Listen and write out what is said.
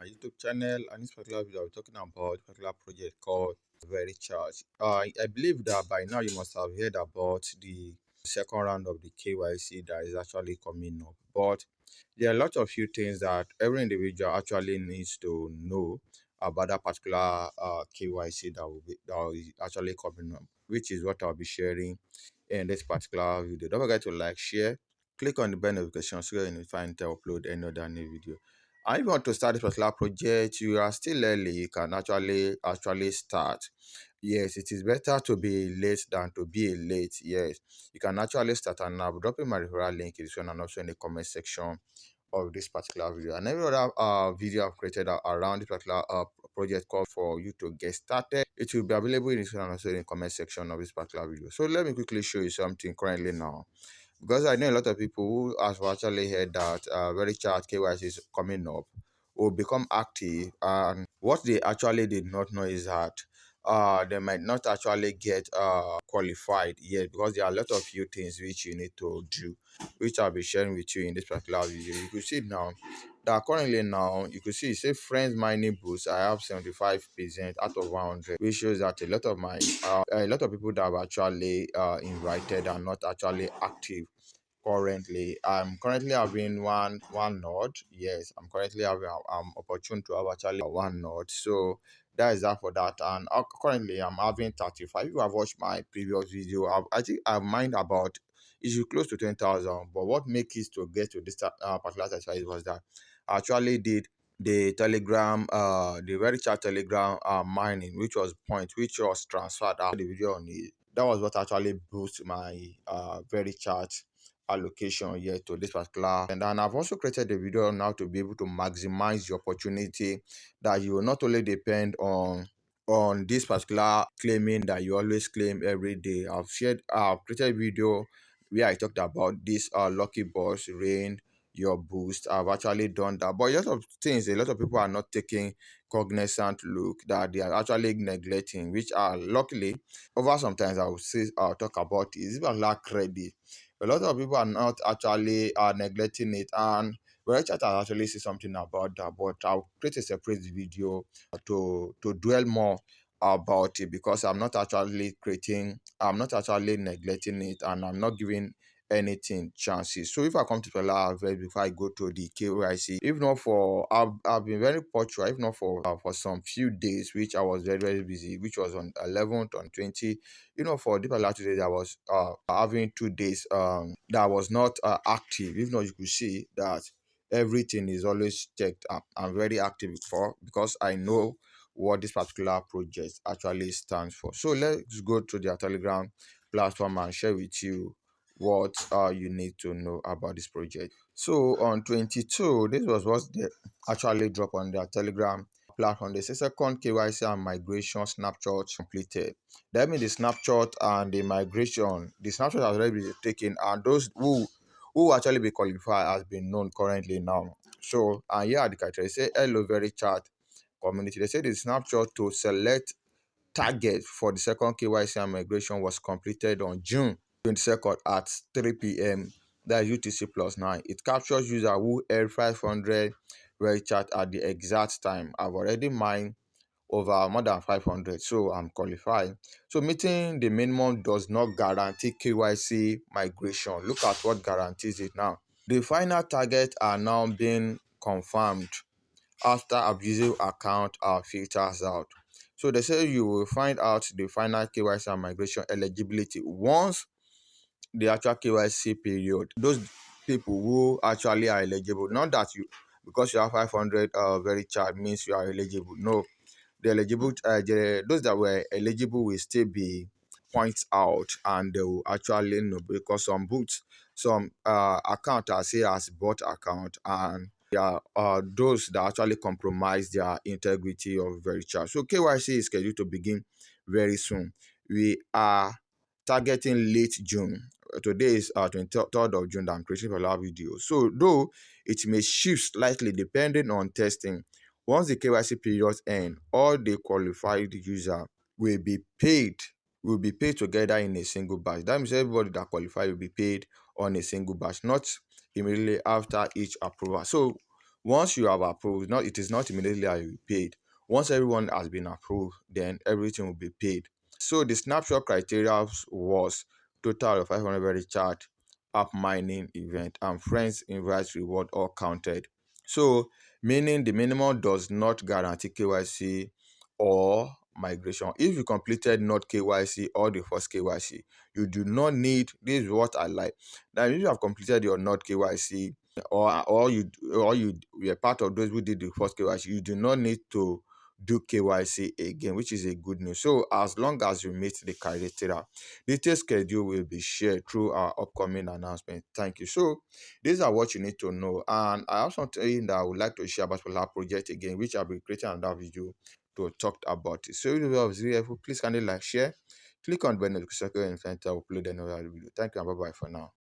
my YouTube channel, and this particular video I'll be talking about a particular project called Verychat. I believe that by now you must have heard about the second round of the KYC that is actually coming up. But there are a lot of few things that every individual actually needs to know about that particular KYC that is actually coming up, which is what I'll be sharing in this particular video. Don't forget to like, share, click on the bell notification so you find to upload any other new video. And if you want to start this particular project, you are still early, you can actually start. Yes, it is better to be late than to be late. Yes, you can actually start, and I'll be dropping my referral link in this one and also in the comment section of this particular video. And every other video I've created around this particular project called for you to get started, it will be available in this one and also in the comment section of this particular video. So let me quickly show you something currently now, because I know a lot of people who have actually heard that Verychat KYC is coming up will become active, and what they actually did not know is that they might not actually get qualified yet, because there are a lot of few things which you need to do, which I'll be sharing with you in this particular video. You can see now that currently now you can see it say friends mining boost. I have 75% out of 100, which shows that a lot of people that have actually invited are not actually active currently. I'm currently having one node. Yes, I'm currently having opportunity to have actually one node. So that is that for that. And currently I'm having 35. If you have watched my previous video, I think I've mined about it should close to 10,000. But what makes it to get to this particular 35 was that I actually did the telegram the very chat telegram mining, which was transferred out the video on it. That was what actually boost my very chat allocation here to this particular. And then I've also created a video now to be able to maximize the opportunity, that you will not only depend on this particular claiming that you always claim every day. I've created a video where I talked about this lucky boss rain your boost. I've actually done that, but a lot of things a lot of people are not taking cognizant look, that they are actually neglecting, which are luckily over sometimes I'll talk about is particular credit. A lot of people are not actually neglecting it, and Verychat has actually see something about that, but I'll create a separate video to dwell more about it, because I'm not actually neglecting it, and I'm not giving anything chances. So if I come to Pella before I go to the KYC, if not for I've been very punctual, if not for some few days, which I was very busy, which was on 11th on 20. For the particular today I was having 2 days that was not active. If not, you could see that everything is always checked up. I'm very active because I know what this particular project actually stands for. So let's go to their Telegram platform and share with you what you need to know about this project. So on 22, this was what they actually dropped on their Telegram platform. They say second KYC and migration snapshot completed. That means the snapshot and the snapshot has already been taken, and those who actually be qualified has been known currently now. So and here are the criteria. They say hello very chat community. They say the snapshot to select target for the second KYC and migration was completed on June 22nd at 3 p.m. That is UTC plus 9. It captures user who held 500 Verychat at the exact time. I've already mined over more than 500, so I'm qualified. So meeting the minimum does not guarantee KYC migration. Look at what guarantees it now. The final targets are now being confirmed after abusive account are filters out. So they say you will find out the final KYC and migration eligibility once the actual KYC period. Those people who actually are eligible, not that you, because you have 500 Verychat means you are eligible. No, the eligible, those that were eligible will still be points out, and they will actually know, because some account are say as bot account, and there are those that actually compromise their integrity of Verychat. So KYC is scheduled to begin very soon. We are targeting late June. Today is 23rd of June that I'm creating for our video. So though it may shift slightly depending on testing, once the KYC periods end, all the qualified user will be paid together in a single batch. That means everybody that qualified will be paid on a single batch, not immediately after each approval. So Once you have approved, not it is not immediately that you be paid. Once everyone has been approved, then everything will be paid. So the snapshot criteria was total of 500 very chart, app mining event, and friends invite reward all counted. So, meaning the minimum does not guarantee KYC or migration. If you completed not KYC or the first KYC, you do not need, this is what I like. Now, if you have completed your not KYC or you were part of those who did the first KYC, you do not need to do KYC again, which is a good news. So as long as you meet the criteria, detailed schedule will be shared through our upcoming announcement. Thank you. So these are what you need to know. And I have something that I would like to share about our project again, which I'll be creating another video to talk about it. So if you have really helpful, please kindly like, share, click on the bell notification and I'll upload another video. Thank you and bye bye for now.